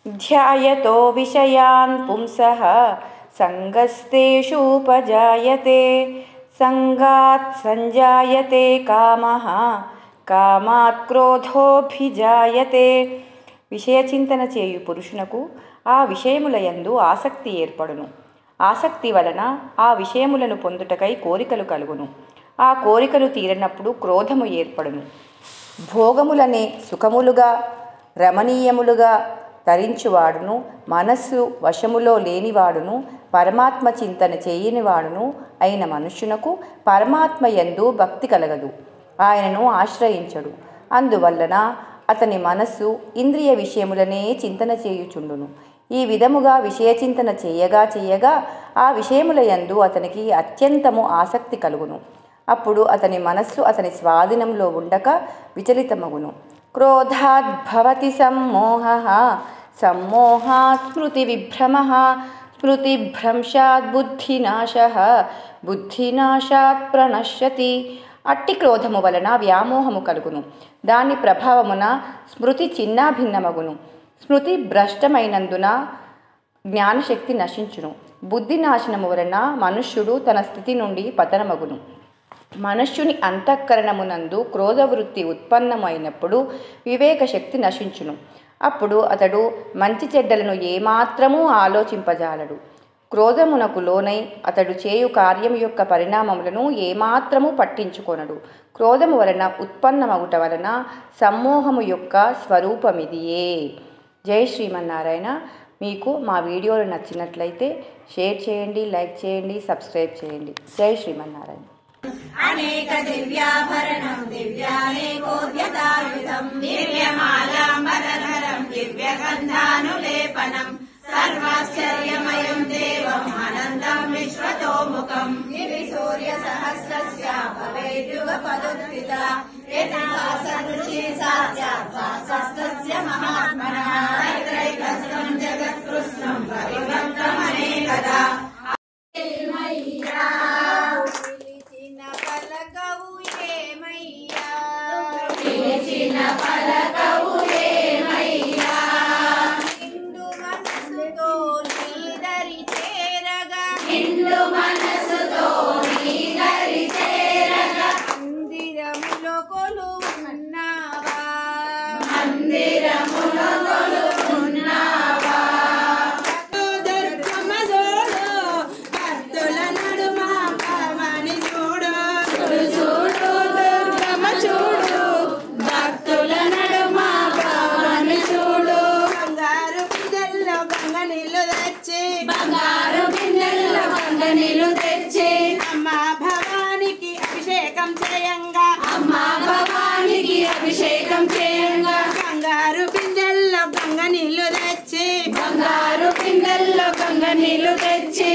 ధ్యాయతో విషయాన్ పుంసః సంగస్తేషూపజాయతే సంగాత్ సంజాయతే కామః కామాత్ క్రోధోభిజాయతే. విషయచింతన చేయు పురుషునకు ఆ విషయముల యందు ఆసక్తి ఏర్పడును. ఆసక్తి వలన ఆ విషయములను పొందుటకై కోరికలు కలుగును. ఆ కోరికలు తీరనప్పుడు క్రోధము ఏర్పడును. భోగములనే సుఖములుగా రమణీయములుగా తరించువాడును, మనస్సు వశములో లేనివాడును, పరమాత్మ చింతన చేయనివాడును అయిన మనుష్యునకు పరమాత్మ యందు భక్తి కలగదు, ఆయనను ఆశ్రయించడు. అందువలన అతని మనస్సు ఇంద్రియ విషయములనే చింతన చేయుచుండును. ఈ విధముగా విషయచింతన చేయగా ఆ విషయముల యందు అతనికి అత్యంతము ఆసక్తి కలుగును. అప్పుడు అతని మనస్సు అతని స్వాధీనంలో ఉండక విచలితమగును. క్రోధాద్భవతి సమ్మోహః సమ్మోహాత్ స్మృతి విభ్రమః స్మృతిభ్రంశాత్ బుద్ధినాశః బుద్ధినాశాత్ ప్రణశ్యతి. అట్టి క్రోధము వలన వ్యామోహము కలుగును. దాని ప్రభావమున స్మృతి చిన్నాభిన్నమగును. స్మృతి భ్రష్టమైనందున జ్ఞానశక్తి నశించును. బుద్ధి నాశనము వలన మనుష్యుడు తన స్థితి నుండి పతనమగును. మనుష్యుని అంతఃకరణమునందు క్రోధవృత్తి ఉత్పన్నమైనప్పుడు వివేకశక్తి నశించును. అప్పుడు అతడు మంచి చెడ్డలను ఏమాత్రమూ ఆలోచింపజాలడు. క్రోధమునకు లోనై అతడు చేయు కార్యం యొక్క పరిణామములను ఏమాత్రము పట్టించుకొనడు. క్రోధము వలన ఉత్పన్నమగుట వలన సమ్మోహము యొక్క స్వరూపమిదియే. జై శ్రీమన్నారాయణ. మీకు మా వీడియోలు నచ్చినట్లయితే షేర్ చేయండి, లైక్ చేయండి, సబ్స్క్రైబ్ చేయండి. జై శ్రీమన్నారాయణ. అనేక దివ్యాభరణం దివ్యానేకోద్యతాయుధం దివ్యమాలాంబరధరం దివ్యగంధానులేపనం సర్వాశ్చర్యమయం దేవం అనంతం విశ్వతోముఖం దివి సూర్య సహస్రస్య భవేద్యుగపదుత్థిత యథాసదృశీ సాస్య మహాత్మనః త్రైకస్తం జగత్కృష్ణం పరివర్తమనేకదా. పలకవు ఏమయ్యా నిండు మనసుతో నీదరి చేరగా నిండు మనసుతో నీదరి చేరగా మందిరములో కొలువున్నావా మందిరములో కొలువున్నావా దుర్గమ్మ చూడు భక్తుల నడుమ పవని చూడు చూడు దుర్గమ్మ చూడు భక్తుల నడుమ పవని చూడు బంగారు బిందెల్లో గంగ నీళ్లు తెచ్చి బంగారు బిందెల్లో గంగ నీళ్లు తెచ్చి అమ్మ భవానికి అభిషేకం చేయంగా అమ్మ భవానికి అభిషేకం చేయంగా బంగారు బిందెల్లో గంగ నీళ్లు తెచ్చి బంగారు బిందెల్లో గంగ నీళ్లు తెచ్చి